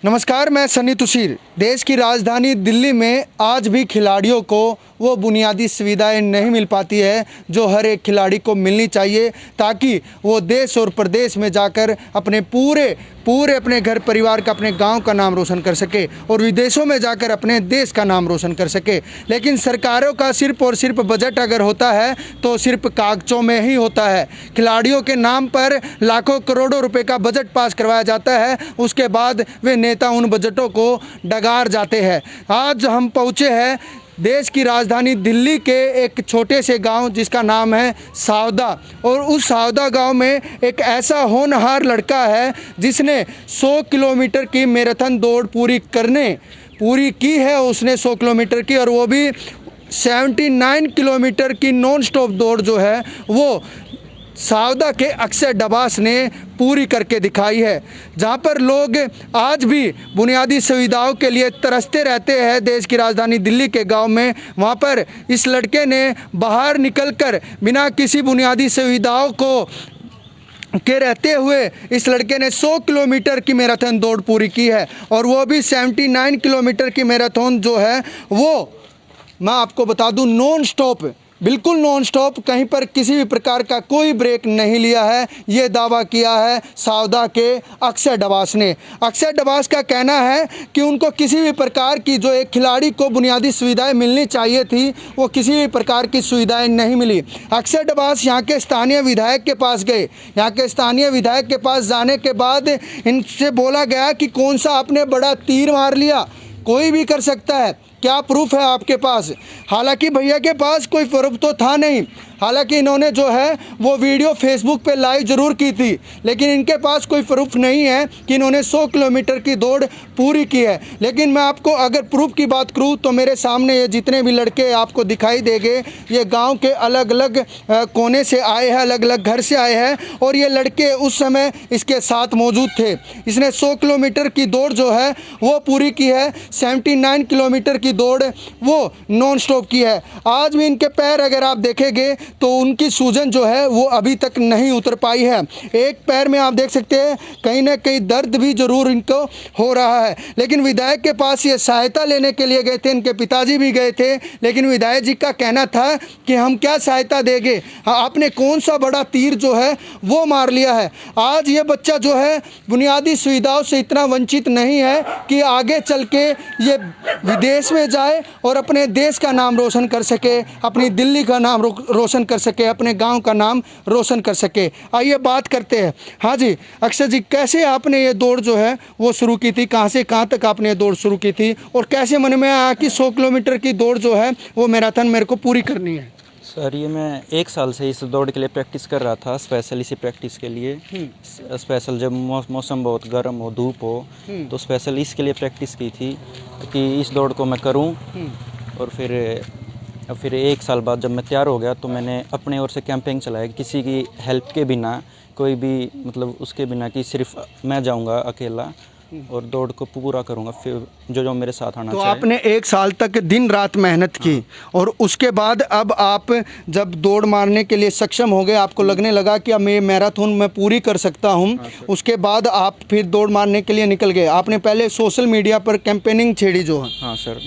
नमस्कार, मैं सनी तुशीर। देश की राजधानी दिल्ली में आज भी खिलाड़ियों को वो बुनियादी सुविधाएं नहीं मिल पाती है जो हर एक खिलाड़ी को मिलनी चाहिए, ताकि वो देश और प्रदेश में जाकर अपने पूरे अपने घर परिवार का, अपने गांव का नाम रोशन कर सके और विदेशों में जाकर अपने देश का नाम रोशन कर सके। लेकिन सरकारों का सिर्फ और सिर्फ बजट अगर होता है तो सिर्फ कागजों में ही होता है। खिलाड़ियों के नाम पर लाखों करोड़ों रुपए का बजट पास करवाया जाता है, उसके बाद वे नेता उन बजटों को डगार जाते हैं। आज हम पहुँचे हैं देश की राजधानी दिल्ली के एक छोटे से गांव जिसका नाम है सावदा, और उस सावदा गांव में एक ऐसा होनहार लड़का है जिसने 100 किलोमीटर की मैराथन दौड़ पूरी की है। उसने 100 किलोमीटर की, और वो भी 79 किलोमीटर की नॉन स्टॉप दौड़ जो है वो सावदा के अक्षय डबास ने पूरी करके दिखाई है। जहां पर लोग आज भी बुनियादी सुविधाओं के लिए तरसते रहते हैं देश की राजधानी दिल्ली के गांव में, वहां पर इस लड़के ने बाहर निकलकर बिना किसी बुनियादी सुविधाओं के रहते हुए इस लड़के ने 100 किलोमीटर की मैराथन दौड़ पूरी की है, और वो भी 79 किलोमीटर की मैराथन जो है वो मैं आपको बता दूं नॉन स्टॉप, बिल्कुल नॉन स्टॉप, कहीं पर किसी भी प्रकार का कोई ब्रेक नहीं लिया है। ये दावा किया है सावदा के अक्षय डबास ने। अक्षय डबास का कहना है कि उनको किसी भी प्रकार की जो एक खिलाड़ी को बुनियादी सुविधाएं मिलनी चाहिए थी वो किसी भी प्रकार की सुविधाएं नहीं मिली। अक्षय डबास यहाँ के स्थानीय विधायक के पास गए। यहाँ के स्थानीय विधायक के पास जाने के बाद इनसे बोला गया कि कौन सा आपने बड़ा तीर मार लिया, कोई भी कर सकता है, क्या प्रूफ है आपके पास। हालांकि भैया के पास कोई प्रूफ तो था नहीं। हालांकि इन्होंने जो है वो वीडियो फेसबुक पे लाइव ज़रूर की थी, लेकिन इनके पास कोई प्रूफ नहीं है कि इन्होंने 100 किलोमीटर की दौड़ पूरी की है। लेकिन मैं आपको अगर प्रूफ की बात करूं तो मेरे सामने ये जितने भी लड़के आपको दिखाई देंगे ये गांव के अलग अलग कोने से आए हैं, अलग अलग घर से आए हैं, और ये लड़के उस समय इसके साथ मौजूद थे। इसने 100 किलोमीटर की दौड़ जो है वो पूरी की है, 79 किलोमीटर की दौड़ वो नॉन स्टॉप की है। आज भी इनके पैर अगर आप देखेंगे तो उनकी सूजन जो है वो अभी तक नहीं उतर पाई है। एक पैर में आप देख सकते हैं कहीं ना कहीं दर्द भी ज़रूर इनको हो रहा है। लेकिन विधायक के पास ये सहायता लेने के लिए गए थे, इनके पिताजी भी गए थे, लेकिन विधायक जी का कहना था कि हम क्या सहायता देंगे, आपने कौन सा बड़ा तीर जो है वो मार लिया है। आज ये बच्चा जो है बुनियादी सुविधाओं से इतना वंचित नहीं है कि आगे चल के ये विदेश में जाए और अपने देश का नाम रोशन कर सके, अपनी दिल्ली का नाम रोशन कर सके, अपने गांव का नाम रोशन कर सके। आइए बात करते हैं। हाँ जी अक्षय जी, कैसे आपने ये दौड़ जो है वो शुरू की थी, कहाँ से कहाँ तक आपने ये दौड़ शुरू की थी, और कैसे मन में आया कि 100 किलोमीटर की दौड़ जो है वो मैराथन मेरे को पूरी करनी है। सर ये मैं 1 साल से इस दौड़ के लिए प्रैक्टिस कर रहा था, स्पेशल इसी प्रैक्टिस के लिए। स्पेशल जब मौसम बहुत गर्म हो, धूप हो, तो स्पेशल इसके लिए प्रैक्टिस की थी कि इस दौड़ को मैं करूं। और फिर 1 साल बाद जब मैं तैयार हो गया तो मैंने अपने ओर से कैंपेन चलाया, किसी की हेल्प के बिना, कोई भी मतलब उसके बिना कि सिर्फ मैं जाऊंगा अकेला और दौड़ को पूरा करूंगा, फिर जो मेरे साथ आना चाहिए। तो आपने 1 साल तक दिन रात मेहनत की, और उसके बाद अब आप जब दौड़ मारने के लिए सक्षम हो गए, आपको लगने लगा कि अब मैं मैराथन मैं पूरी कर सकता हूं। उसके बाद आप फिर दौड़ मारने के लिए निकल गए। आपने पहले सोशल मीडिया पर कैंपेनिंग छेड़ी जो है। हाँ सर।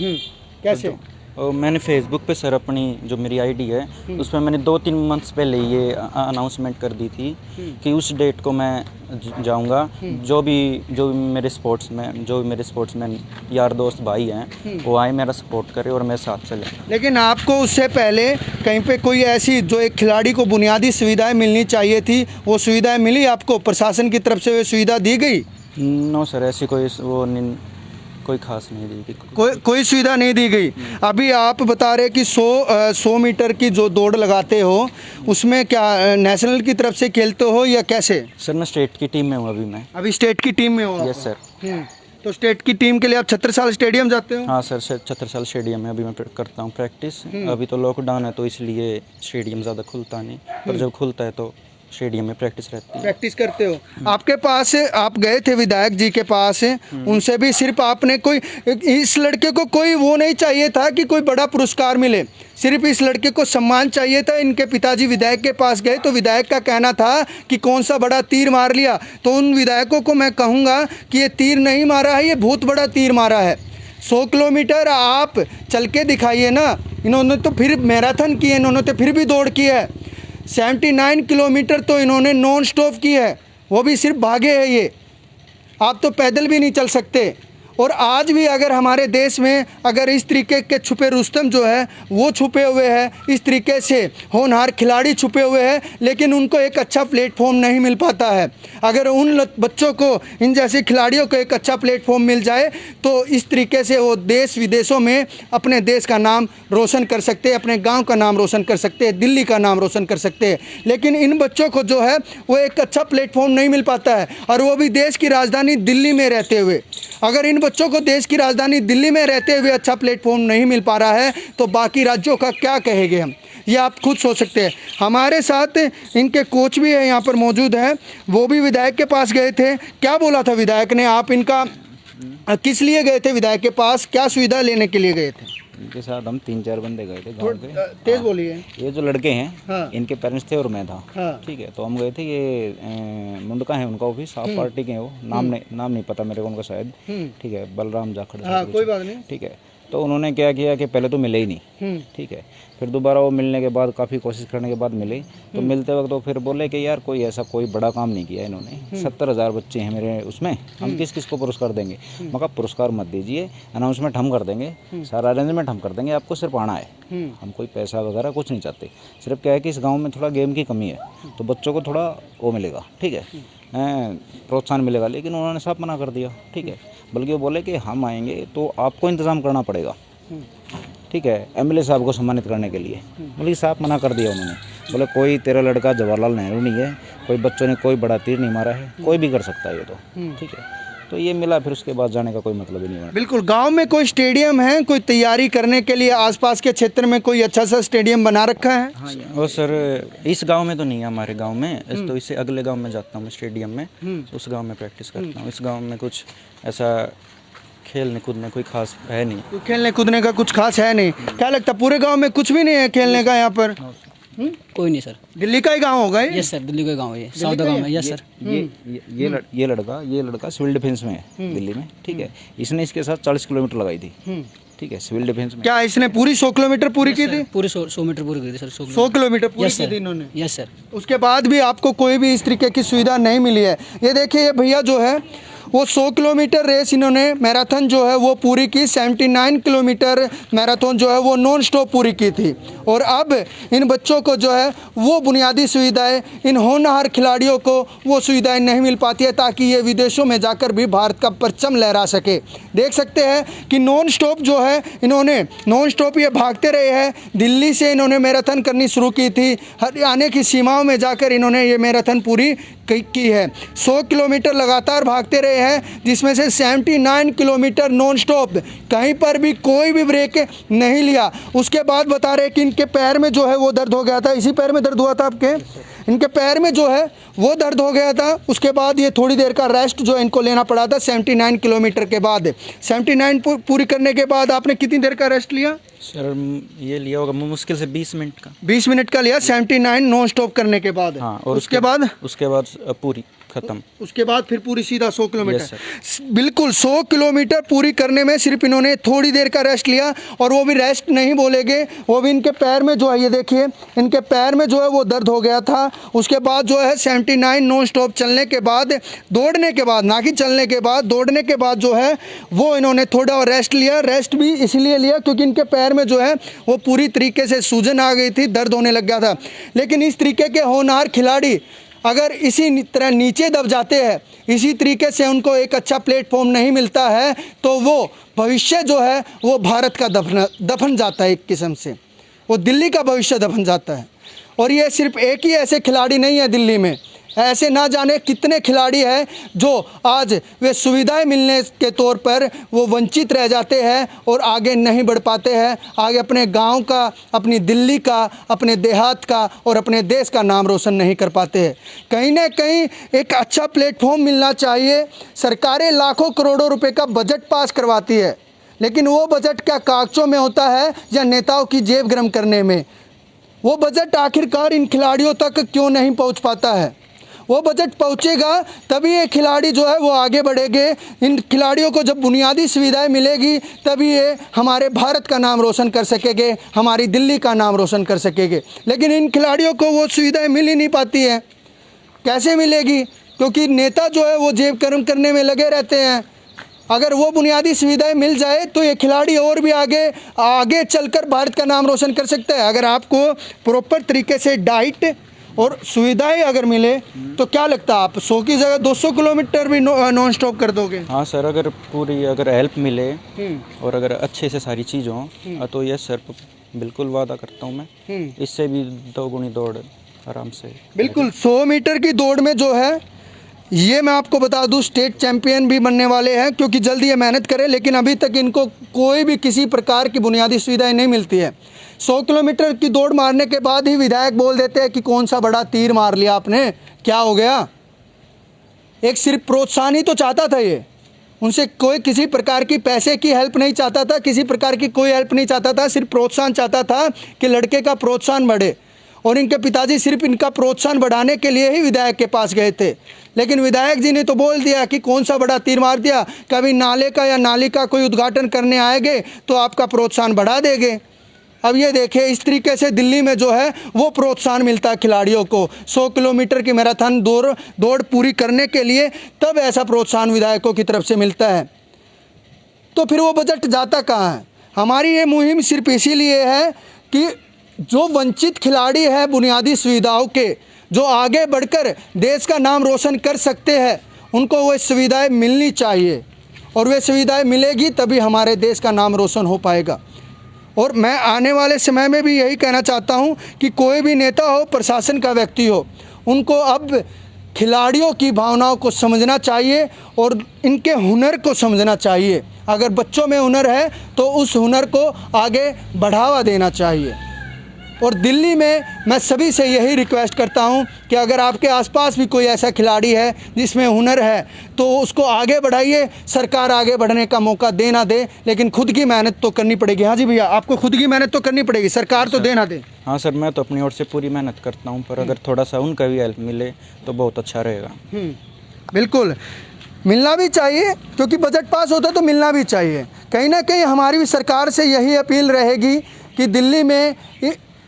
कैसे? और मैंने फेसबुक पे सर अपनी जो मेरी आईडी है उसमें मैंने 2-3 मंथ्स पहले ये अनाउंसमेंट कर दी थी कि उस डेट को मैं जाऊंगा। जो भी मेरे स्पोर्ट्समैन यार दोस्त भाई हैं वो आए, मेरा सपोर्ट करें और मेरे साथ चले। लेकिन आपको उससे पहले कहीं पे कोई ऐसी जो एक खिलाड़ी को बुनियादी सुविधाएं मिलनी चाहिए थी, वो सुविधाएं मिली आपको? प्रशासन की तरफ से वो सुविधा दी गई? नो सर, ऐसी कोई खास नहीं दी गई, कोई सुविधा नहीं दी गई। अभी आप बता रहे कि 100 मीटर की जो दौड़ लगाते हो उसमें क्या नेशनल की तरफ से खेलते हो या कैसे? सर मैं स्टेट की टीम में हूँ अभी स्टेट की टीम में हो? Yes sir. तो स्टेट की टीम के लिए आप छत्रसाल स्टेडियम जाते हो? हाँ सर, छत्रसाल स्टेडियम में अभी मैं करता हूँ प्रैक्टिस। अभी तो लॉकडाउन है तो इसलिए स्टेडियम ज़्यादा खुलता नहीं, पर जब खुलता है तो स्टेडियम में प्रैक्टिस रहती है। प्रैक्टिस करते हो। आपके पास आप गए थे विधायक जी के पास, उनसे भी सिर्फ आपने कोई, इस लड़के को कोई वो नहीं चाहिए था कि कोई बड़ा पुरस्कार मिले, सिर्फ इस लड़के को सम्मान चाहिए था। इनके पिताजी विधायक के पास गए तो विधायक का कहना था कि कौन सा बड़ा तीर मार लिया। तो उन विधायकों को मैं कहूँगा कि ये तीर नहीं मारा है, ये बहुत बड़ा तीर मारा है। 100 किलोमीटर आप चल के दिखाइए ना। इन्होंने तो फिर मैराथन की है, इन्होंने तो फिर भी दौड़ की है। 79 किलोमीटर तो इन्होंने नॉन स्टॉप की है, वो भी सिर्फ भागे हैं ये। आप तो पैदल भी नहीं चल सकते। और आज भी अगर हमारे देश में अगर इस तरीके के छुपे रुस्तम जो है वो छुपे हुए हैं, इस तरीके से होनहार खिलाड़ी छुपे हुए हैं, लेकिन उनको एक अच्छा प्लेटफॉर्म नहीं मिल पाता है। अगर उन बच्चों को, इन जैसे खिलाड़ियों को एक अच्छा प्लेटफॉर्म मिल जाए तो इस तरीके से वो देश विदेशों में अपने देश का नाम रोशन कर सकते हैं, अपने गांव का नाम रोशन कर सकते हैं, दिल्ली का नाम रोशन कर सकते हैं। लेकिन इन बच्चों को जो है वो एक अच्छा प्लेटफॉर्म नहीं मिल पाता है, और वो भी देश की राजधानी दिल्ली में रहते हुए। अगर इन बच्चों को देश की राजधानी दिल्ली में रहते हुए अच्छा प्लेटफॉर्म नहीं मिल पा रहा है तो बाकी राज्यों का क्या कहेंगे हम, ये आप खुद सोच सकते हैं। हमारे साथ इनके कोच भी है यहाँ पर मौजूद हैं, वो भी विधायक के पास गए थे। क्या बोला था विधायक ने? आप इनका किस लिए गए थे विधायक के पास, क्या सुविधा लेने के लिए गए थे? इनके साथ हम 3-4 बंदे गए थे गाँव के। तेज बोलिए। ये जो लड़के हैं, हाँ। इनके पेरेंट्स थे और मैं था। हाँ। ठीक है, तो हम गए थे। ये मुंडका है उनका ऑफिस, आप पार्टी के हैं वो, नाम नहीं पता मेरे को उनका शायद। ठीक है, बलराम जाखड़। हाँ, कोई बात नहीं। ठीक है, तो उन्होंने क्या किया कि पहले तो मिले ही नहीं। ठीक है, फिर दोबारा वो मिलने के बाद काफ़ी कोशिश करने के बाद मिले। तो मिलते वक्त वो फिर बोले कि यार कोई ऐसा कोई बड़ा काम नहीं किया इन्होंने, 70,000 बच्चे हैं मेरे उसमें, हम किस किस को पुरस्कार देंगे। मैं कहा पुरस्कार मत दीजिए, अनाउंसमेंट हम कर देंगे, सारा अरेंजमेंट हम कर देंगे, आपको सिर्फ आना है। हम कोई पैसा वगैरह कुछ नहीं चाहते, सिर्फ क्या है कि इस गाँव में थोड़ा गेम की कमी है, तो बच्चों को थोड़ा वो मिलेगा, ठीक है, प्रोत्साहन मिलेगा। लेकिन उन्होंने साफ मना कर दिया। ठीक है, बल्कि वो बोले कि हम आएंगे तो आपको इंतज़ाम करना पड़ेगा। ठीक है, एमएलए साहब को सम्मानित करने के लिए, बल्कि साफ मना कर दिया उन्होंने। बोले कोई तेरा लड़का जवाहरलाल नेहरू नहीं है, कोई बच्चों ने कोई बड़ा तीर नहीं मारा है, कोई भी कर सकता है ये तो। ठीक है, तो ये मिला, फिर उसके बाद जाने का कोई मतलब ही नहीं हुआ। बिल्कुल। गांव में कोई स्टेडियम है, कोई तैयारी करने के लिए आसपास के क्षेत्र में कोई अच्छा सा स्टेडियम बना रखा है? हाँ, वो सर इस गांव में तो नहीं है, हमारे गांव में। तो इससे अगले गांव में जाता हूँ मैं स्टेडियम में, उस गांव में प्रैक्टिस करता हूँ। इस गांव में कुछ ऐसा खेलने कूदने कोई खास है नहीं। तो खेलने कूदने का कुछ खास है नहीं। क्या लगता पूरे गांव में कुछ भी नहीं है खेलने का यहाँ पर? कोई नहीं सर। दिल्ली का ही गांव होगा ये? यस सर, दिल्ली का गांव है, साउदा गांव है। Yes sir. ये लड़का सिविल डिफेंस में है दिल्ली में। ठीक है, इसने इसके साथ 40 किलोमीटर लगाई थी। ठीक है, सिविल डिफेंस में। क्या इसने पूरी 100 किलोमीटर पूरी की थी? पूरे 100 मीटर पूरी की थी सर। 100 किलोमीटर पूरी की थी इन्होंने? Yes sir. उसके बाद भी आपको कोई भी इस तरीके की सुविधा नहीं मिली है। ये देखिए, ये भैया जो है वो 100 किलोमीटर रेस इन्होंने मैराथन जो है वो पूरी की। 79 किलोमीटर मैराथन जो है वो नॉन स्टॉप पूरी की थी। और अब इन बच्चों को जो है वो बुनियादी सुविधाएं, इन होनहार खिलाड़ियों को वो सुविधाएं नहीं मिल पाती है, ताकि ये विदेशों में जाकर भी भारत का परचम लहरा सके। देख सकते हैं कि नॉन स्टॉप जो है इन्होंने नॉन स्टॉप ये भागते रहे हैं। दिल्ली से इन्होंने मैराथन करनी शुरू की थी, हरियाणा की सीमाओं में जाकर इन्होंने ये मैराथन पूरी की है। 100 किलोमीटर लगातार भागते रहे हैं, जिसमें से 79 किलोमीटर नॉन स्टॉप, कहीं पर भी कोई भी ब्रेक नहीं लिया। उसके बाद बता रहे कि इनके पैर में जो है वो दर्द हो गया था। इसी पैर में दर्द हुआ था आपके? इनके पैर में जो है वो दर्द हो गया था। उसके बाद ये थोड़ी देर का रेस्ट जो इनको लेना पड़ा था 79 किलोमीटर के बाद। 79 पूरी करने के बाद आपने कितनी देर का रेस्ट लिया? सर ये लिया होगा मुश्किल से 20 मिनट का। 20 मिनट का लिया 79 नॉन स्टॉप करने के बाद। हाँ, और उसके बाद पूरी खत्म। उसके बाद फिर पूरी सीधा 100 Yes, किलोमीटर। बिल्कुल 100 किलोमीटर पूरी करने में सिर्फ इन्होंने थोड़ी देर का रेस्ट लिया, और वो भी रेस्ट नहीं बोलेंगे, वो भी इनके पैर में जो है, ये देखिए इनके पैर में जो है वो दर्द हो गया था। उसके बाद जो है 79 नॉन स्टॉप चलने के बाद, दौड़ने के बाद, ना कि चलने के बाद, दौड़ने के बाद जो है वो इन्होंने थोड़ा और रेस्ट लिया। रेस्ट भी इसलिए लिया क्योंकि इनके पैर में जो है वो पूरी तरीके से सूजन आ गई थी, दर्द होने लग गया था। लेकिन इस तरीके के होनहार खिलाड़ी अगर इसी तरह नीचे दब जाते हैं, इसी तरीके से उनको एक अच्छा प्लेटफॉर्म नहीं मिलता है, तो वो भविष्य जो है वो भारत का दफन जाता है। एक किस्म से वो दिल्ली का भविष्य दफन जाता है। और ये सिर्फ एक ही ऐसे खिलाड़ी नहीं है दिल्ली में, ऐसे ना जाने कितने खिलाड़ी हैं जो आज वे सुविधाएं मिलने के तौर पर वो वंचित रह जाते हैं और आगे नहीं बढ़ पाते हैं, आगे अपने गांव का, अपनी दिल्ली का, अपने देहात का और अपने देश का नाम रोशन नहीं कर पाते हैं। कहीं ना कहीं एक अच्छा प्लेटफॉर्म मिलना चाहिए। सरकारें लाखों करोड़ों रुपए का बजट पास करवाती है, लेकिन वो बजट क्या कागजों में होता है या नेताओं की जेब गर्म करने में? वो बजट आखिरकार इन खिलाड़ियों तक क्यों नहीं पहुंच पाता है? वो बजट पहुंचेगा तभी ये खिलाड़ी जो है वो आगे बढ़ेंगे। इन खिलाड़ियों को जब बुनियादी सुविधाएं मिलेगी तभी ये हमारे भारत का नाम रोशन कर सकेंगे, हमारी दिल्ली का नाम रोशन कर सकेंगे। लेकिन इन खिलाड़ियों को वो सुविधाएं मिल ही नहीं पाती हैं। कैसे मिलेगी? क्योंकि नेता जो है वो जेब गर्म करने में लगे रहते हैं। अगर वो बुनियादी सुविधाएं मिल जाए तो ये खिलाड़ी और भी आगे चलकर भारत का नाम रोशन कर सकता है। अगर आपको प्रॉपर तरीके से डाइट और सुविधाएं अगर मिले तो क्या लगता है आप 100 की जगह 200 किलोमीटर भी नॉन स्टॉप कर दोगे? हाँ सर, अगर पूरी अगर हेल्प मिले और अगर अच्छे से सारी चीज़ हो तो यस सर, बिल्कुल वादा करता हूँ मैं। इससे भी 2 गुनी दौड़ आराम से। बिल्कुल 100 मीटर की दौड़ में जो है ये मैं आपको बता दूं स्टेट चैंपियन भी बनने वाले हैं, क्योंकि जल्दी ये मेहनत करें। लेकिन अभी तक इनको कोई भी किसी प्रकार की बुनियादी सुविधाएं नहीं मिलती है। 100 किलोमीटर की दौड़ मारने के बाद ही विधायक बोल देते हैं कि कौन सा बड़ा तीर मार लिया आपने, क्या हो गया? एक सिर्फ प्रोत्साहन ही तो चाहता था ये। उनसे कोई किसी प्रकार की पैसे की हेल्प नहीं चाहता था, किसी प्रकार की कोई हेल्प नहीं चाहता था। सिर्फ प्रोत्साहन चाहता था कि लड़के का प्रोत्साहन बढ़े। और इनके पिताजी सिर्फ इनका प्रोत्साहन बढ़ाने के लिए ही विधायक के पास गए थे। लेकिन विधायक जी ने तो बोल दिया कि कौन सा बड़ा तीर मार दिया, कभी नाले का या नाली का कोई उद्घाटन करने आएंगे तो आपका प्रोत्साहन बढ़ा देंगे। अब ये देखिए, इस तरीके से दिल्ली में जो है वो प्रोत्साहन मिलता है खिलाड़ियों को 100 किलोमीटर की मैराथन दौड़ पूरी करने के लिए, तब ऐसा प्रोत्साहन विधायकों की तरफ से मिलता है। तो फिर वो बजट जाता कहाँ है? हमारी ये मुहिम सिर्फ इसीलिए है कि जो वंचित खिलाड़ी है बुनियादी सुविधाओं के, जो आगे बढ़कर देश का नाम रोशन कर सकते हैं, उनको वो सुविधाएं मिलनी चाहिए। और वे सुविधाएं मिलेगी तभी हमारे देश का नाम रोशन हो पाएगा। और मैं आने वाले समय में भी यही कहना चाहता हूं कि कोई भी नेता हो, प्रशासन का व्यक्ति हो, उनको अब खिलाड़ियों की भावनाओं को समझना चाहिए और इनके हुनर को समझना चाहिए। अगर बच्चों में हुनर है तो उस हुनर को आगे बढ़ावा देना चाहिए। और दिल्ली में मैं सभी से यही रिक्वेस्ट करता हूं कि अगर आपके आसपास भी कोई ऐसा खिलाड़ी है जिसमें हुनर है तो उसको आगे बढ़ाइए। सरकार आगे बढ़ने का मौका दे ना दे, लेकिन खुद की मेहनत तो करनी पड़ेगी। हाँ जी भैया, आपको खुद की मेहनत तो करनी पड़ेगी, सरकार तो दे ना दे। हाँ सर, मैं तो अपनी ओर से पूरी मेहनत करता हूँ, पर अगर थोड़ा सा उनका भी हेल्प मिले तो बहुत अच्छा रहेगा। बिल्कुल मिलना भी चाहिए, क्योंकि बजट पास होता तो मिलना भी चाहिए। कहीं ना कहीं हमारी भी सरकार से यही अपील रहेगी कि दिल्ली में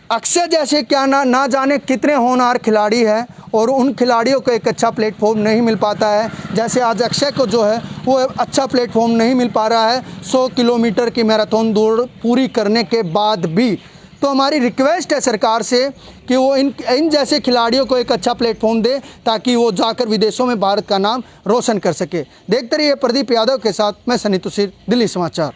अक्षय जैसे क्या ना जाने कितने होनहार खिलाड़ी हैं और उन खिलाड़ियों को एक अच्छा प्लेटफॉर्म नहीं मिल पाता है। जैसे आज अक्षय को जो है वो अच्छा प्लेटफॉर्म नहीं मिल पा रहा है 100 किलोमीटर की मैराथन दौड़ पूरी करने के बाद भी। तो हमारी रिक्वेस्ट है सरकार से कि वो इन जैसे खिलाड़ियों को एक अच्छा प्लेटफॉर्म दे, ताकि वो जाकर विदेशों में भारत का नाम रोशन कर सके। देखते रहिए प्रदीप यादव के साथ मैं सनी तुसीर, दिल्ली समाचार।